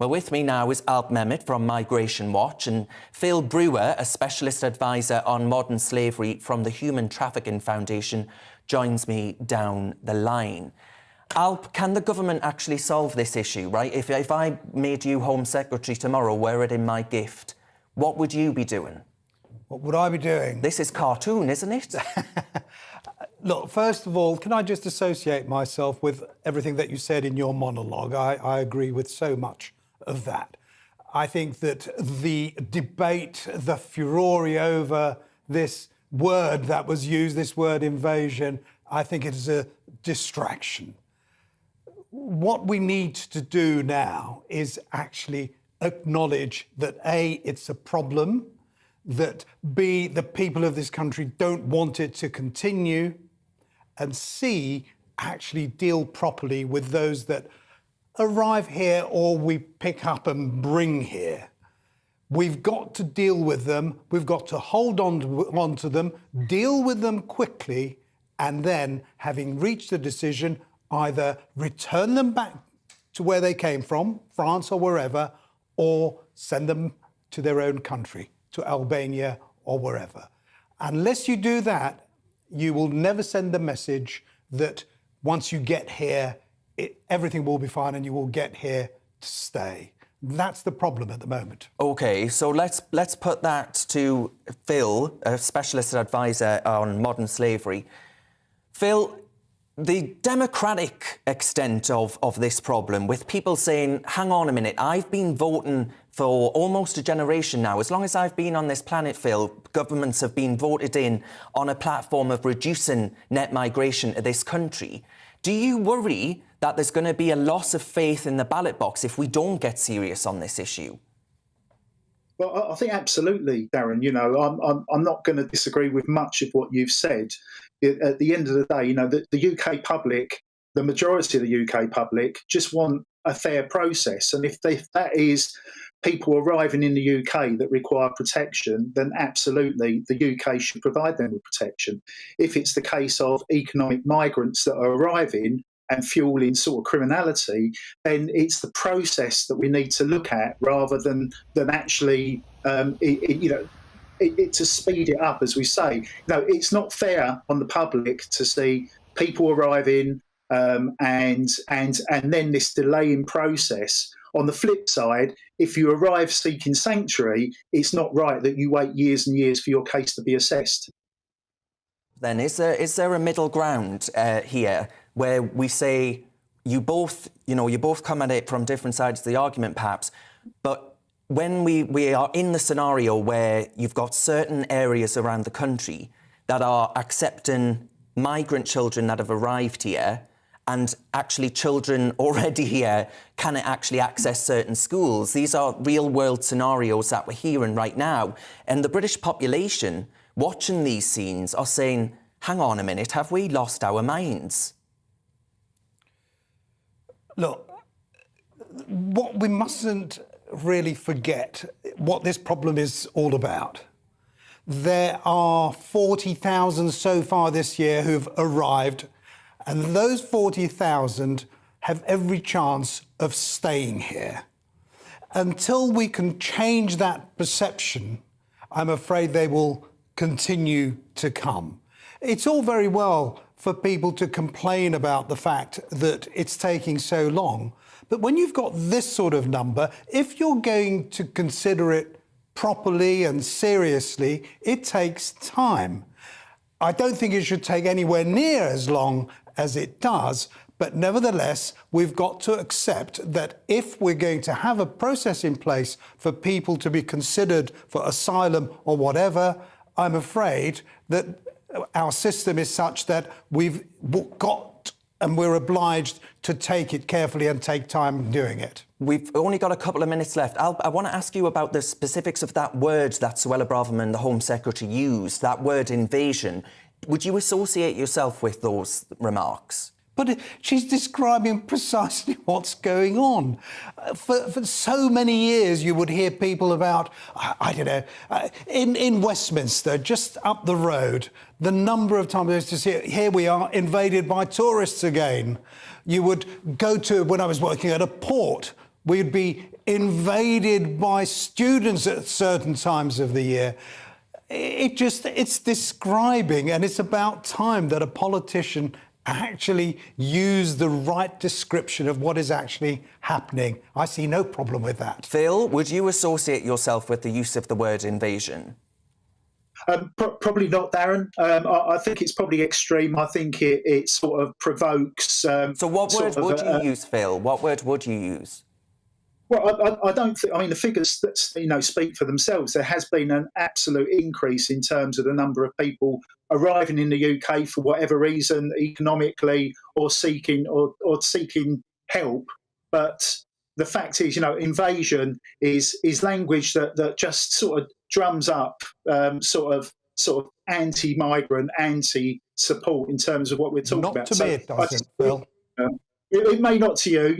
Well, with me now is Alp Mehmet from Migration Watch and Phil Brewer, a specialist advisor on modern slavery from the Human Trafficking Foundation, joins me down the line. Alp, can the government actually solve this issue, right? If I made you Home Secretary tomorrow, wear it in my gift, what would you be doing? What would I be doing? This is cartoon, isn't it? Look, first of all, can I just associate myself with everything that you said in your monologue? I agree with so much of that. I think that the debate, the furore over this word that was used, this word invasion, I think it is a distraction. What we need to do now is actually acknowledge that A, it's a problem, that B, the people of this country don't want it to continue, and C, actually deal properly with those that arrive here or we pick up and bring here. We've got to deal with them, we've got to hold on to them, deal with them quickly, and then, having reached a decision, either return them back to where they came from, France or wherever, or send them to their own country, to Albania or wherever. Unless you do that, you will never send the message that once you get here, everything will be fine and you will get here to stay. That's the problem at the moment. OK, so let's put that to Phil, a specialist advisor on modern slavery. Phil, the democratic extent of this problem, with people saying, hang on a minute, I've been voting for almost a generation now. As long as I've been on this planet, Phil, governments have been voted in on a platform of reducing net migration to this country. Do you worry that there's going to be a loss of faith in the ballot box if we don't get serious on this issue? Well, I think absolutely, Darren. You know, I'm not going to disagree with much of what you've said. At the end of the day, you know, the UK public, the majority of the UK public, just want a fair process. And if that is people arriving in the UK that require protection, then absolutely the UK should provide them with protection. If it's the case of economic migrants that are arriving and fueling sort of criminality, then it's the process that we need to look at rather than actually, to speed it up, as we say. No, it's not fair on the public to see people arriving and then this delaying process. On the flip side, if you arrive seeking sanctuary, it's not right that you wait years and years for your case to be assessed. Then is there a middle ground here where we say you both come at it from different sides of the argument, perhaps, but when we are in the scenario where you've got certain areas around the country that are accepting migrant children that have arrived here, and actually children already here can actually access certain schools. These are real-world scenarios that we're hearing right now. And the British population watching these scenes are saying, hang on a minute, have we lost our minds? Look, what we mustn't really forget, what this problem is all about. There are 40,000 so far this year who've arrived, and those 40,000 have every chance of staying here. Until we can change that perception, I'm afraid they will continue to come. It's all very well for people to complain about the fact that it's taking so long, but when you've got this sort of number, if you're going to consider it properly and seriously, it takes time. I don't think it should take anywhere near as long as it does, but nevertheless, we've got to accept that if we're going to have a process in place for people to be considered for asylum or whatever, I'm afraid that our system is such that we've got and we're obliged to take it carefully and take time doing it. We've only got a couple of minutes left. Alp, I want to ask you about the specifics of that word that Suella Braverman, the Home Secretary, used, that word invasion. Would you associate yourself with those remarks? But she's describing precisely what's going on. For so many years, you would hear people about, I don't know, in Westminster, just up the road, the number of times I used to see, here we are, invaded by tourists again. You would go to, when I was working at a port, We'd be invaded by students at certain times of the year. It's describing, and it's about time that a politician actually use the right description of what is actually happening. I see no problem with that. Phil, would you associate yourself with the use of the word invasion? Probably not, Darren. I think it's probably extreme. I think it sort of provokes. So what word would you use, Phil? What word would you use? Well, I don't think. I mean, the figures that speak for themselves. There has been an absolute increase in terms of the number of people arriving in the UK for whatever reason, economically or seeking help. But the fact is, invasion is language that just sort of drums up sort of anti-migrant, anti-support in terms of what we're talking about. Not to me, it doesn't, Phil. It may not to you.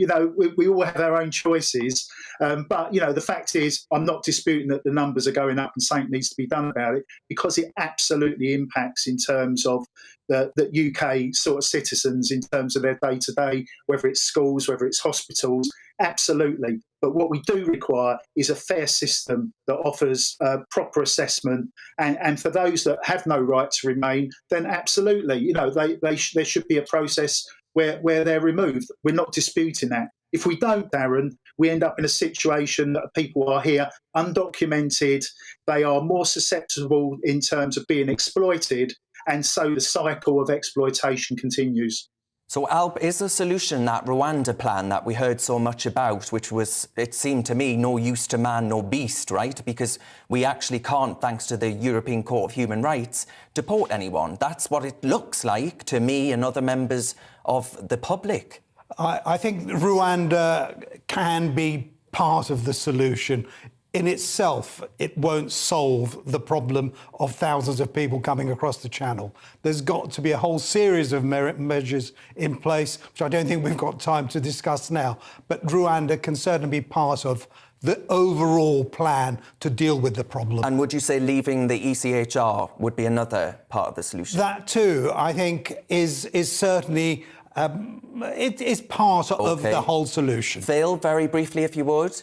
We all have our own choices. But, the fact is, I'm not disputing that the numbers are going up and something needs to be done about it, because it absolutely impacts in terms of the UK sort of citizens in terms of their day-to-day, whether it's schools, whether it's hospitals, absolutely. But what we do require is a fair system that offers proper assessment. And for those that have no right to remain, then absolutely, there should be a process where they're removed. We're not disputing that. If we don't, Darren, we end up in a situation that people are here undocumented, they are more susceptible in terms of being exploited, and so the cycle of exploitation continues. So, Alp, is the solution that Rwanda plan that we heard so much about, which was, it seemed to me, no use to man, no beast, right? Because we actually can't, thanks to the European Court of Human Rights, deport anyone. That's what it looks like to me and other members of the public. I think Rwanda can be part of the solution. In itself, it won't solve the problem of thousands of people coming across the channel. There's got to be a whole series of measures in place, which I don't think we've got time to discuss now. But Rwanda can certainly be part of the overall plan to deal with the problem. And would you say leaving the ECHR would be another part of the solution? That too, I think, is certainly it is part of the whole solution. Phil, very briefly, if you would.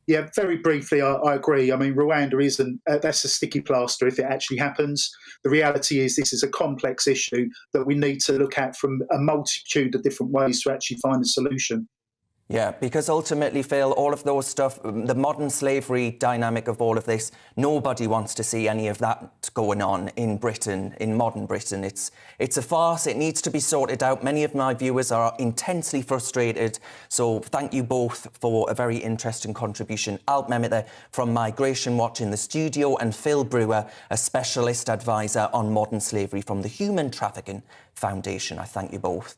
Yeah, very briefly, I agree. I mean, Rwanda isn't, that's a sticky plaster if it actually happens. The reality is this is a complex issue that we need to look at from a multitude of different ways to actually find a solution. Yeah, because ultimately, Phil, all of those stuff, the modern slavery dynamic of all of this, nobody wants to see any of that going on in Britain, in modern Britain. It's a farce. It needs to be sorted out. Many of my viewers are intensely frustrated. So thank you both for a very interesting contribution. Alp Mehmet there from Migration Watch in the studio, and Phil Brewer, a specialist advisor on modern slavery from the Human Trafficking Foundation. I thank you both.